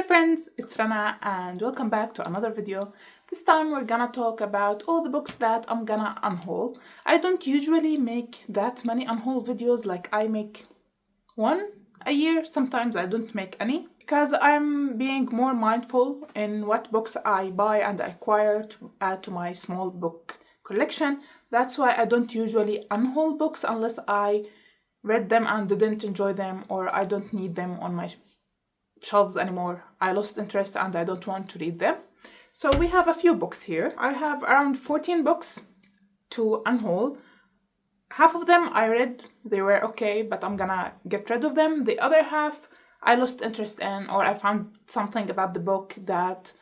friends, it's Rana and welcome back to another video. This time we're gonna talk about all the books that I'm gonna unhaul. I don't usually make that many unhaul videos, like I make one a year. Sometimes I don't make any because I'm being more mindful in what books I buy and acquire to add to my small book collection. That's why I don't usually unhaul books unless I read them and didn't enjoy them, or I don't need them on my shelves anymore. I lost interest and I don't want to read them. So we have a few books here. I have around 14 books to unhaul. Half of them I read, they were okay, but I'm gonna get rid of them. The other half I lost interest in, or I found something about the book that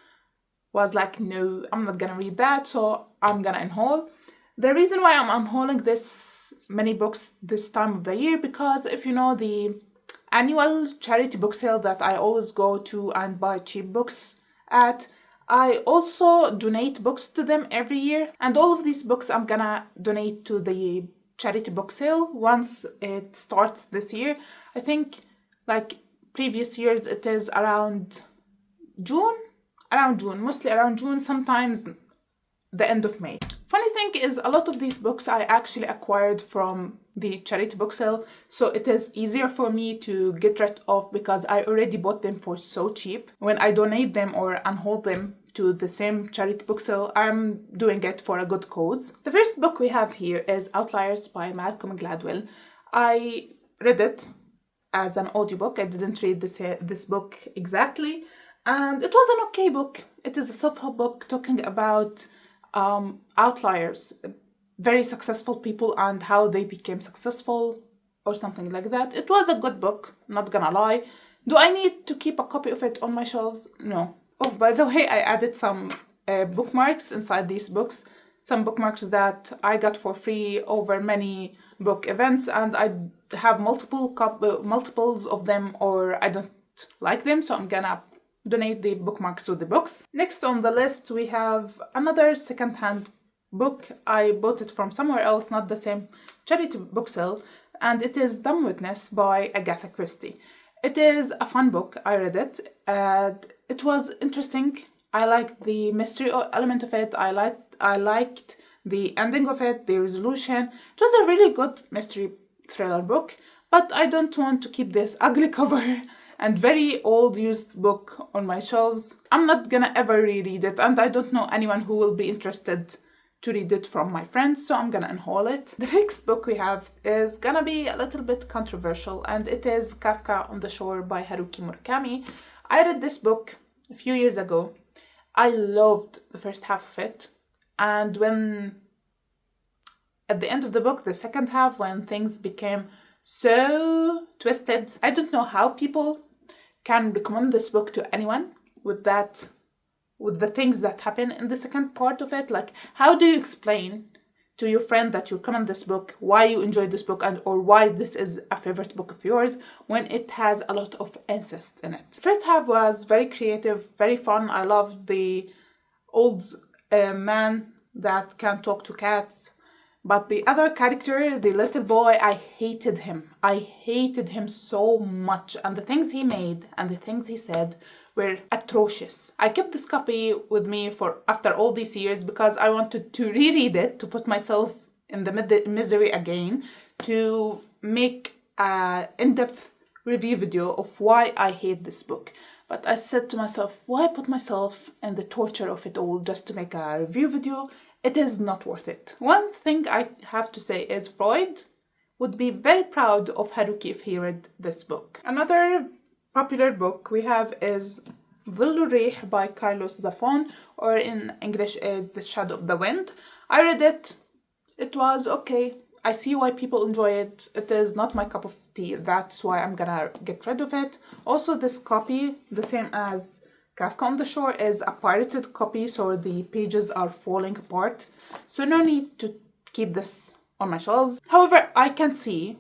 was like, no, I'm not gonna read that, so I'm gonna unhaul. The reason why I'm unhauling this many books this time of the year, because if you know the annual charity book sale that I always go to and buy cheap books at, I also donate books to them every year, and all of these books I'm gonna donate to the charity book sale once it starts this year. I think like previous years it is around June, mostly around June, sometimes the end of May. Funny thing is, a lot of these books I actually acquired from the charity book sale, so it is easier for me to get rid of because I already bought them for so cheap. When I donate them or unhaul them to the same charity book sale, I'm doing it for a good cause. The first book we have here is Outliers by Malcolm Gladwell. I read it as an audiobook. I didn't read this book exactly, and it was an okay book. It is a self-help book talking about outliers, very successful people and how they became successful or something like that. It was a good book, not gonna lie. Do I need to keep a copy of it on my shelves? No. Oh, by the way, I added some bookmarks inside these books, some bookmarks that I got for free over many book events, and I have multiples of them, or I don't like them, so I'm gonna donate the bookmarks to the books. Next on the list we have another second-hand book. I bought it from somewhere else, not the same charity book sale, and it is Dumb Witness by Agatha Christie. It is a fun book. I read it and it was interesting. I liked the mystery element of it. I liked the ending of it, the resolution. It was a really good mystery thriller book, but I don't want to keep this ugly cover and very old used book on my shelves. I'm not gonna ever reread it, and I don't know anyone who will be interested to read it from my friends, so I'm gonna unhaul it. The next book we have is gonna be a little bit controversial, and it is Kafka on the Shore by Haruki Murakami. I read this book a few years ago. I loved the first half of it, and when at the end of the book, the second half, when things became so twisted, I don't know how people can recommend this book to anyone with the things that happen in the second part of it. Like, how do you explain to your friend that you recommend this book, why you enjoyed this book, and or why this is a favorite book of yours, when it has a lot of incest in it? First half was very creative, very fun. I loved the old man that can talk to cats. But the other character, the little boy, I hated him. I hated him so much. And the things he made and the things he said were atrocious. I kept this copy with me for after all these years because I wanted to reread it, to put myself in the misery again, to make an in-depth review video of why I hate this book. But I said to myself, why put myself in the torture of it all just to make a review video? It is not worth it. One thing I have to say is Freud would be very proud of Haruki if he read this book. Another popular book we have is Dhillu Rih by Carlos Zafón, or in English is The Shadow of the Wind. I read it. It was okay. I see why people enjoy it. It is not my cup of tea. That's why I'm gonna get rid of it. Also, this copy, the same as Kafka on the Shore, is a pirated copy, so the pages are falling apart. So no need to keep this on my shelves. However, I can see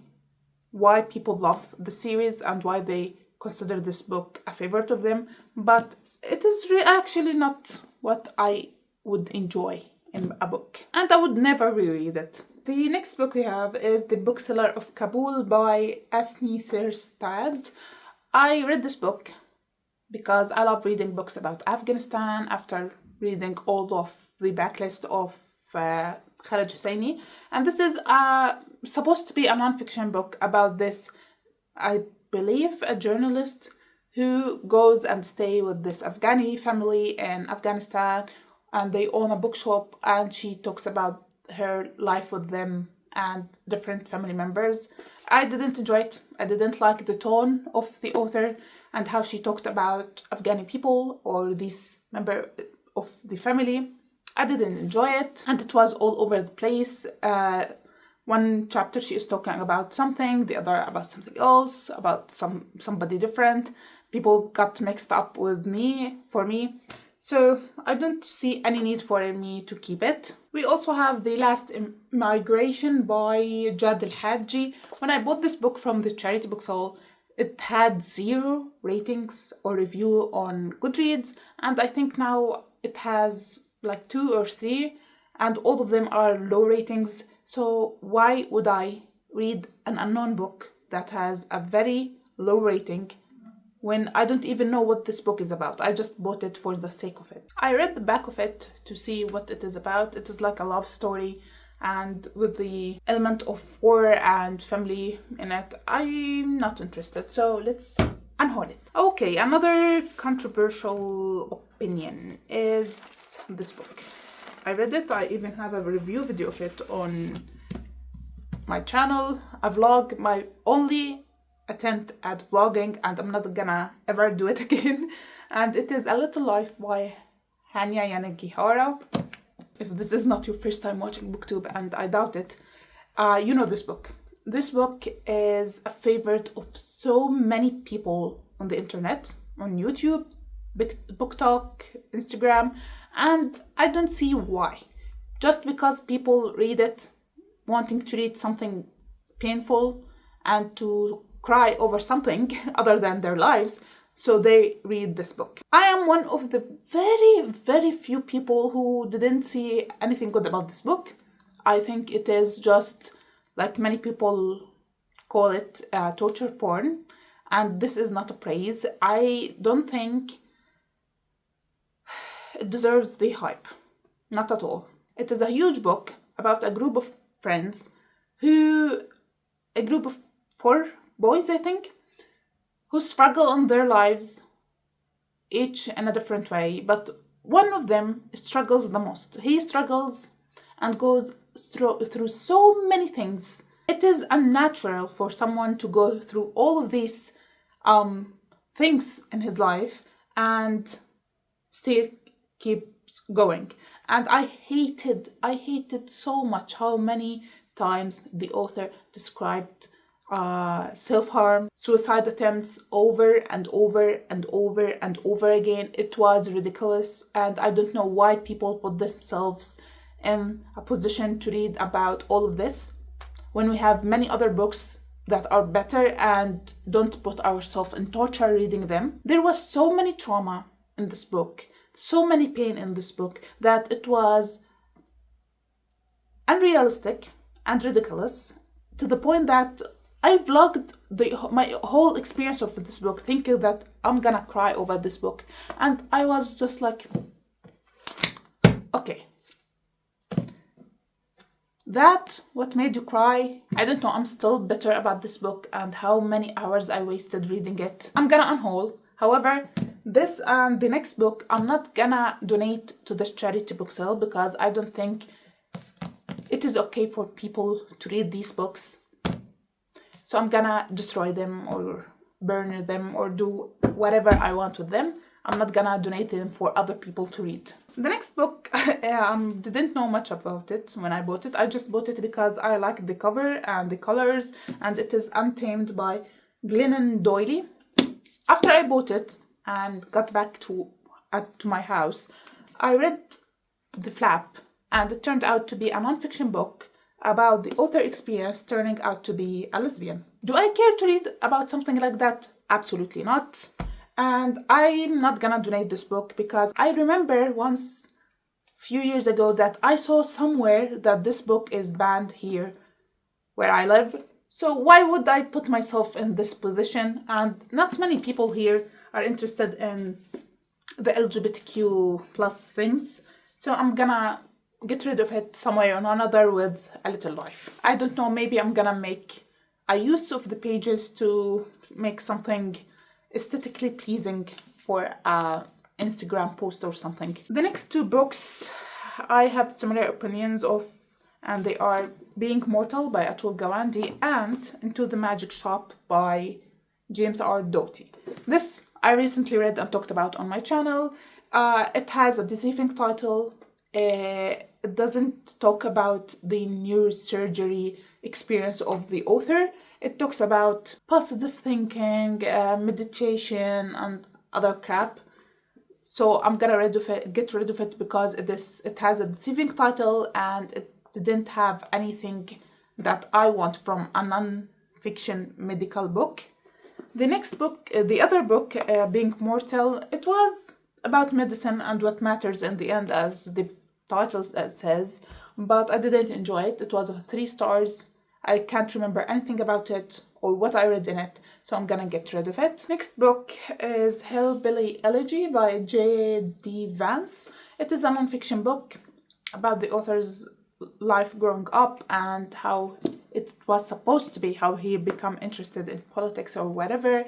why people love the series and why they consider this book a favorite of them, but it is actually not what I would enjoy in a book, and I would never reread it. The next book we have is The Bookseller of Kabul by Asni Sirstad. I read this book because I love reading books about Afghanistan after reading all of the backlist of Khaled Hosseini. And this is supposed to be a non-fiction book about this, I believe, a journalist who goes and stay with this Afghani family in Afghanistan, and they own a bookshop, and she talks about her life with them and different family members. I didn't enjoy it. I didn't like the tone of the author and how she talked about Afghani people or this member of the family. I didn't enjoy it, and it was all over the place. One chapter she is talking about something, the other about something else, about somebody different. People got mixed up with for me. So I don't see any need for me to keep it. We also have The Last Migration by Jad Al-Hajji. When I bought this book from the charity bookstore, it had 0 ratings or review on Goodreads, and I think now it has like 2 or 3, and all of them are low ratings. So why would I read an unknown book that has a very low rating when I don't even know what this book is about? I just bought it for the sake of it. I read the back of it to see what it is about. It is like a love story, and with the element of war and family in it, I'm not interested. So let's unhaul it. Okay, another controversial opinion is this book. I read it. I even have a review video of it on my channel, a vlog, my only attempt at vlogging, and I'm not gonna ever do it again. And it is A Little Life by Hanya Yanagihara. If this is not your first time watching booktube, and I doubt it, you know this book. This book is a favorite of so many people on the internet, on YouTube, BookTok, Instagram, and I don't see why. Just because people read it wanting to read something painful and to cry over something other than their lives, so they read this book. I am one of the very, very few people who didn't see anything good about this book. I think it is just, like many people call it, torture porn, and this is not a praise. I don't think it deserves the hype. Not at all. It is a huge book about a group of friends a group of 4 boys, I think, who struggle in their lives, each in a different way, but one of them struggles the most. He struggles and goes through so many things. It is unnatural for someone to go through all of these things in his life and still keeps going. And I hated so much how many times the author described self-harm, suicide attempts over and over and over and over again. It was ridiculous, and I don't know why people put themselves in a position to read about all of this when we have many other books that are better and don't put ourselves in torture reading them. There was so many trauma in this book, so many pain in this book, that it was unrealistic and ridiculous, to the point that I vlogged my whole experience of this book thinking that I'm gonna cry over this book, and I was just like, okay, that what made you cry? I don't know. I'm still bitter about this book and how many hours I wasted reading it. I'm gonna unhaul. However, this and the next book I'm not gonna donate to this charity book sale, because I don't think it is okay for people to read these books. So I'm gonna destroy them or burn them or do whatever I want with them. I'm not gonna donate them for other people to read. The next book, didn't know much about it when I bought it. I just bought it because I liked the cover and the colors, and it is Untamed by Glennon Doyle. After I bought it and got back to my house, I read the flap, and it turned out to be a non-fiction book about the author experience turning out to be a lesbian. Do I care to read about something like that? Absolutely not. And I'm not gonna donate this book because I remember once, few years ago, that I saw somewhere that this book is banned here where I live. So why would I put myself in this position? And not many people here are interested in the LGBTQ plus things. So I'm gonna get rid of it some way or another with a little life. I don't know, maybe I'm gonna make a use of the pages to make something aesthetically pleasing for a Instagram post or something. The next two books I have similar opinions of, and they are Being Mortal by Atul Gawande and Into the Magic Shop by James R. Doty. This I recently read and talked about on my channel. It has a deceiving title. It doesn't talk about the neurosurgery experience of the author. It talks about positive thinking, meditation, and other crap. So I'm gonna get rid of it because it has a deceiving title and it didn't have anything that I want from a non-fiction medical book. The next book, the other book, Being Mortal, it was about medicine and what matters in the end, as the title says, but I didn't enjoy it. It was 3 stars. I can't remember anything about it or what I read in it, so I'm gonna get rid of it. Next book is Hillbilly Elegy by J.D. Vance. It is a non-fiction book about the author's life growing up and how it was supposed to be, how he became interested in politics or whatever.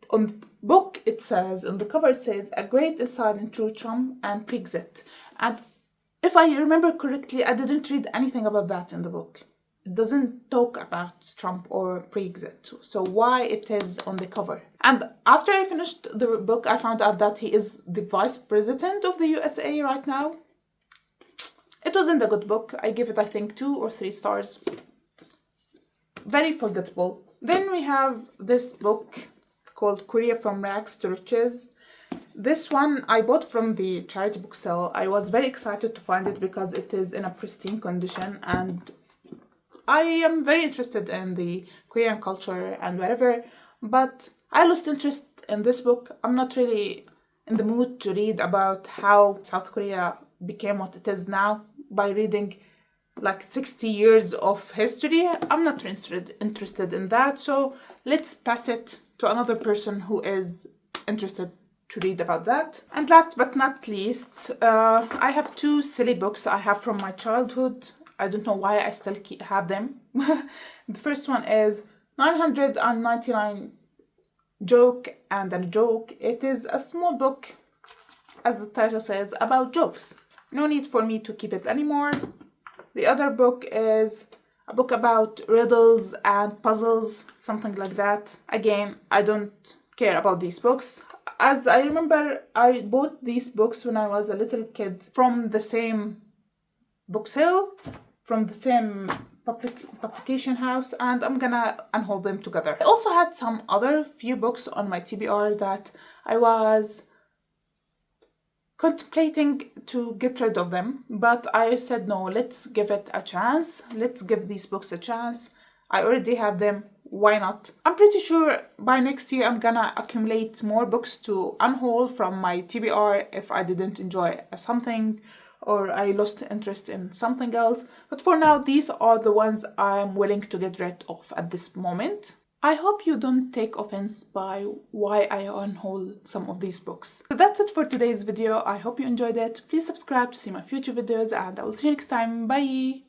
On the book, it says, on the cover it says, a great insight into Trump and Brexit. And if I remember correctly, I didn't read anything about that in the book. It doesn't talk about Trump or Brexit, so why it is on the cover? And after I finished the book, I found out that he is the vice president of the USA right now. It wasn't a good book. I give it, I think, 2 or 3 stars. Very forgettable. Then we have this book called Korea From Rags to Riches. This one I bought from the charity book sale. I was very excited to find it because it is in a pristine condition, and I am very interested in the Korean culture and whatever, but I lost interest in this book. I'm not really in the mood to read about how South Korea became what it is now by reading like 60 years of history. I'm not interested in that, so let's pass it to another person who is interested to read about that. And last but not least, I have 2 silly books I have from my childhood. I don't know why I still have them. The first one is 999 Joke and a Joke. It is a small book, as the title says, about jokes. No need for me to keep it anymore. The other book is a book about riddles and puzzles, something like that. Again, I don't care about these books. As I remember, I bought these books when I was a little kid from the same book sale, from the same publication house, and I'm gonna unhold them together. I also had some other few books on my TBR that I was contemplating to get rid of them, but I said no, let's give it a chance. Let's give these books a chance. I already have them. Why not? I'm pretty sure by next year I'm gonna accumulate more books to unhaul from my TBR if I didn't enjoy something or I lost interest in something else. But for now, these are the ones I'm willing to get rid of at this moment. I hope you don't take offense by why I unhaul some of these books. So that's it for today's video. I hope you enjoyed it. Please subscribe to see my future videos and I will see you next time. Bye!